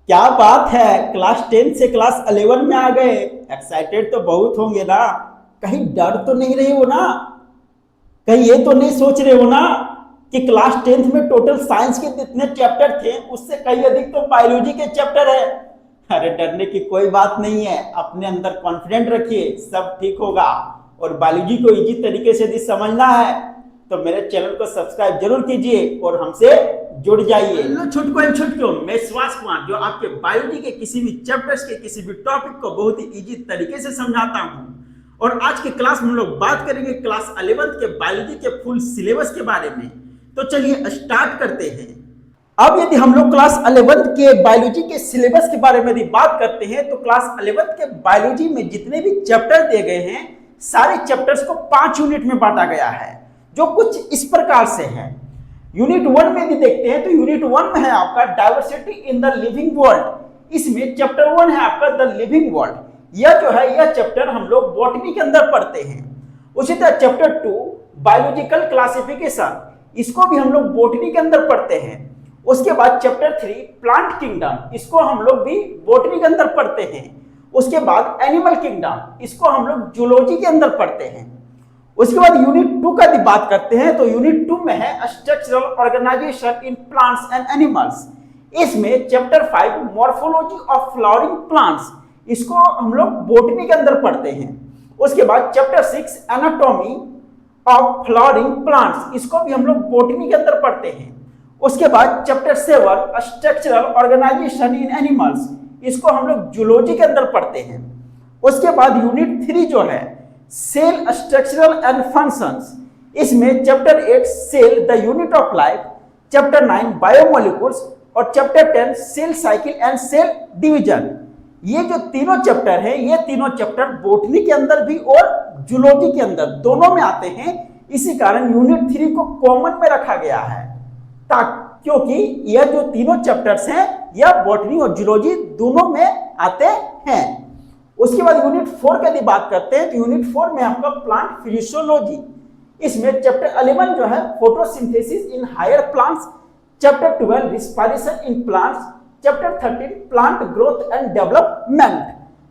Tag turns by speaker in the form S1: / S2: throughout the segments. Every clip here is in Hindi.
S1: क्या बात है, क्लास 10 से क्लास 11 में आ गए। एक्साइटेड तो बहुत होंगे ना। कहीं डर तो नहीं रहे हो ना? कहीं ये तो नहीं सोच रहे हो ना कि क्लास 10th में टोटल साइंस के जितने चैप्टर थे उससे कहीं अधिक तो बायोलॉजी के चैप्टर है। अरे डरने की कोई बात नहीं है, अपने अंदर कॉन्फिडेंट रखिए, सब ठीक होगा। और बायोलॉजी को इजी तरीके से यदि समझना है तो मेरे चैनल को सब्सक्राइब जरूर कीजिए और हमसे जुड़ जाइए। छुटकियों मैं सुभाष कुमार, जो आपके बायोलॉजी के किसी भी चैप्टर्स के किसी भी टॉपिक को बहुत ही इजी तरीके से समझाता हूं। और आज की क्लास में हम लोग बात करेंगे क्लास 11th के बायोलॉजी के फुल सिलेबस के बारे में। तो चलिए स्टार्ट करते हैं। अब यदि हम लोग क्लास 11th के बायोलॉजी के सिलेबस के बारे में यदि बात करते हैं तो क्लास 11th के बायोलॉजी में जितने भी चैप्टर दिए गए हैं सारे चैप्टर्स को 5 यूनिट में बांटा गया है, जो कुछ इस प्रकार से है। यूनिट 1 में यदि देखते हैं तो यूनिट 1 में है आपका diversity in the living world. इसमें चैप्टर 1 है आपका द लिविंग वर्ल्ड। यह जो है यह चैप्टर हम लोग बॉटनी के अंदर पढ़ते हैं। उसी तरह चैप्टर 2 बायोलॉजिकल क्लासिफिकेशन, इसको भी हम लोग बॉटनी के अंदर पढ़ते हैं। उसके बाद चैप्टर 3 प्लांट किंगडम, इसको हम लोग भी बॉटनी के अंदर पढ़ते हैं। उसके बाद एनिमल किंगडम, इसको हम लोग जूलॉजी के अंदर पढ़ते हैं। उसके बाद यूनिट 2 का यदि बात करते हैं तो यूनिट 2 में है structural organisation in plants and animals. इसमें chapter 5 morphology of flowering plants, इसको हम लोग बॉटनी के अंदर पढ़ते हैं। उसके बाद chapter 6 anatomy of flowering plants, इसको भी हम लोग बॉटनी के अंदर पढ़ते हैं। उसके बाद चैप्टर 7 स्ट्रक्चरल ऑर्गेनाइजेशन इन एनिमल्स, इसको हम लोग जूलॉजी के अंदर पढ़ते हैं। उसके बाद यूनिट 3 जो है सेल स्ट्रक्चरल एंड फंक्शंस, इसमें chapter 8 cell the unit of life, chapter 9 biomolecules और chapter 10 cell cycle and cell division. ये जो तीनों चैप्टर हैं ये तीनों चैप्टर बॉटनी के अंदर भी और जूलॉजी के अंदर दोनों में आते हैं। इसी कारण यूनिट 3 को कॉमन में रखा गया है, क्योंकि यह जो तीनों चैप्टर्स हैं यह बॉटनी और जूलॉजी दोनों में आते हैं। उसके बाद यूनिट 4 की यदि बात करते हैं तो यूनिट 4 में आपका प्लांट फिजियोलॉजी, इसमें चैप्टर 11 जो है photosynthesis in higher plants, chapter 12 respiration in plants, chapter 13 plant growth and development.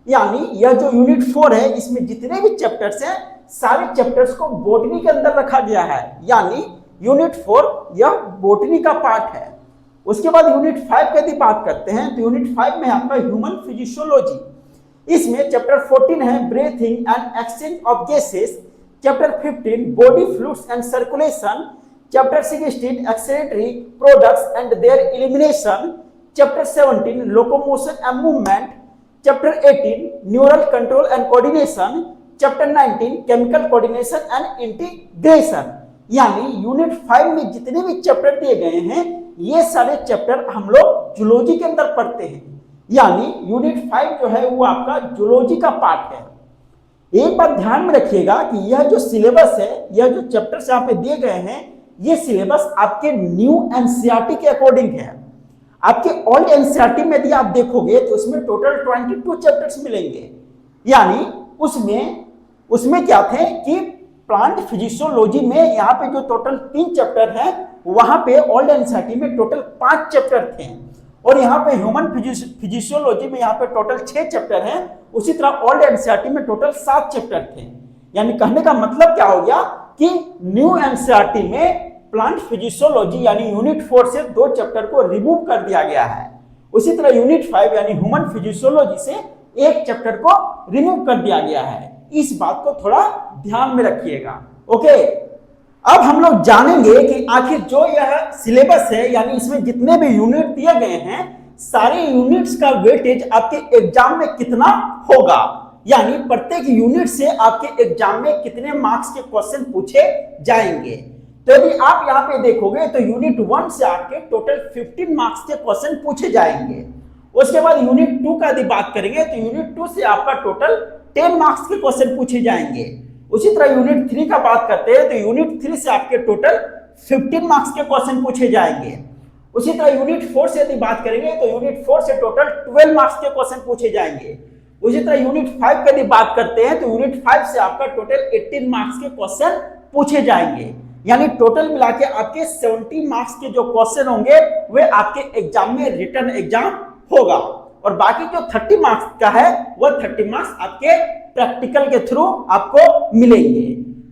S1: यानी यह जो यूनिट 4 है इसमें जितने भी चैप्टर्स हैं सारे चैप्टर्स को बॉटनी के अंदर रखा गया है, यानी यूनिट 4 यह बॉटनी का पार्ट है। उसके बाद यूनिट 5 की यदि बात करते हैं तो यूनिट 5 में आपका ह्यूमन फिजियोलॉजी, इसमें चैप्टर 14 है breathing and exchange of gases, chapter 15 body fluids and circulation, chapter 16 excretory products and there elimination, chapter 17 locomotion and movement, chapter 18 neural control and coordination, chapter 19 chemical coordination and integration. यानी यूनिट 5 में जितने भी चैप्टर दिए गए हैं ये सारे चैप्टर हम लोग जूलॉजी के अंदर पढ़ते हैं, यानी यूनिट 5 जो है वो आपका जूलॉजी का पार्ट है। एक बात ध्यान में रखिएगा कि यह जो सिलेबस है, यह जो चैप्टर्स यहाँ पे दिए गए हैं, ये सिलेबस आपके न्यू एनसीईआरटी के अकॉर्डिंग है। आपके ओल्ड एनसीईआरटी में यदि आप देखोगे तो उसमें टोटल 22 चैप्टर्स मिलेंगे, यानी उसमें क्या थे कि प्लांट फिजियोलॉजी में यहाँ पे जो टोटल 3 चैप्टर हैं वहां पे ओल्ड एनसीईआरटी में टोटल 5 चैप्टर थे, और यहाँ पे ह्यूमन फिजियोलॉजी में यहाँ पे टोटल 6 चैप्टर हैं। उसी तरह ओल्ड एनसीईआरटी में टोटल 7 चैप्टर थे। यानी कहने का मतलब क्या हो गया कि न्यू एनसीईआरटी में प्लांट फिजियोलॉजी यानी यूनिट 4 से 2 चैप्टर को रिमूव कर दिया गया है। उसी तरह यूनिट 5 यानी ह्यूमन फिजियोलॉजी से 1 चैप्टर को रिमूव कर दिया गया है। इस बात को थोड़ा ध्यान में रखिएगा। ओके, अब हम लोग जानेंगे कि आखिर जो यह सिलेबस है यानी इसमें जितने भी यूनिट दिए गए हैं सारे यूनिट्स का वेटेज आपके एग्जाम में कितना होगा, यानी प्रत्येक यूनिट से आपके एग्जाम में कितने मार्क्स के क्वेश्चन पूछे जाएंगे। तो यदि आप यहाँ पे देखोगे तो यूनिट 1 से आपके टोटल 15 मार्क्स के क्वेश्चन पूछे जाएंगे। उसके बाद यूनिट 2 का यदि बात करेंगे तो यूनिट 2 से आपका टोटल 10 मार्क्स के क्वेश्चन पूछे जाएंगे। उसी तरह यूनिट 3 का बात करते हैं तो यूनिट 3 से आपके टोटल 15 मार्क्स के क्वेश्चन पूछे जाएंगे। उसी तरह यूनिट 4 से यदि बात करेंगे तो यूनिट 4 से टोटल 12 मार्क्स के क्वेश्चन पूछे जाएंगे। उसी तरह यूनिट 5 की यदि बात करते हैं तो यूनिट 5 से आपका टोटल 18 मार्क्स के क्वेश्चन पूछे जाएंगे। यानी टोटल मिला के आपके 70 मार्क्स के जो क्वेश्चन होंगे वे आपके एग्जाम में रिटन एग्जाम होगा और बाकी जो 30 मार्क्स का है वह 30 मार्क्स आपके प्रैक्टिकल के थ्रू आपको मिलेंगे।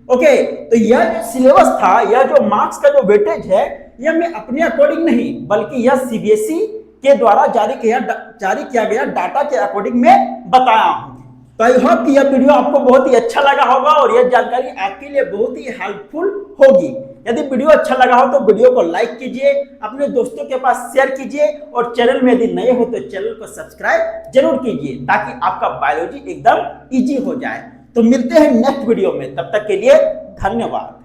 S1: ओके, तो यह जो सिलेबस था, यह जो मार्क्स का जो वेटेज है, यह मैं अपने अकॉर्डिंग नहीं बल्कि यह सीबीएसई के द्वारा जारी किया गया डाटा के अकॉर्डिंग में बताया हूं। तो आई होप कि यह वीडियो आपको बहुत ही अच्छा लगा होगा और यह जानकारी आपके लिए बहुत ही हेल्पफुल होगी। यदि वीडियो अच्छा लगा हो तो वीडियो को लाइक कीजिए, अपने दोस्तों के पास शेयर कीजिए और चैनल में यदि नए हो तो चैनल को सब्सक्राइब जरूर कीजिए ताकि आपका बायोलॉजी एकदम इजी हो जाए। तो मिलते हैं नेक्स्ट वीडियो में, तब तक के लिए धन्यवाद।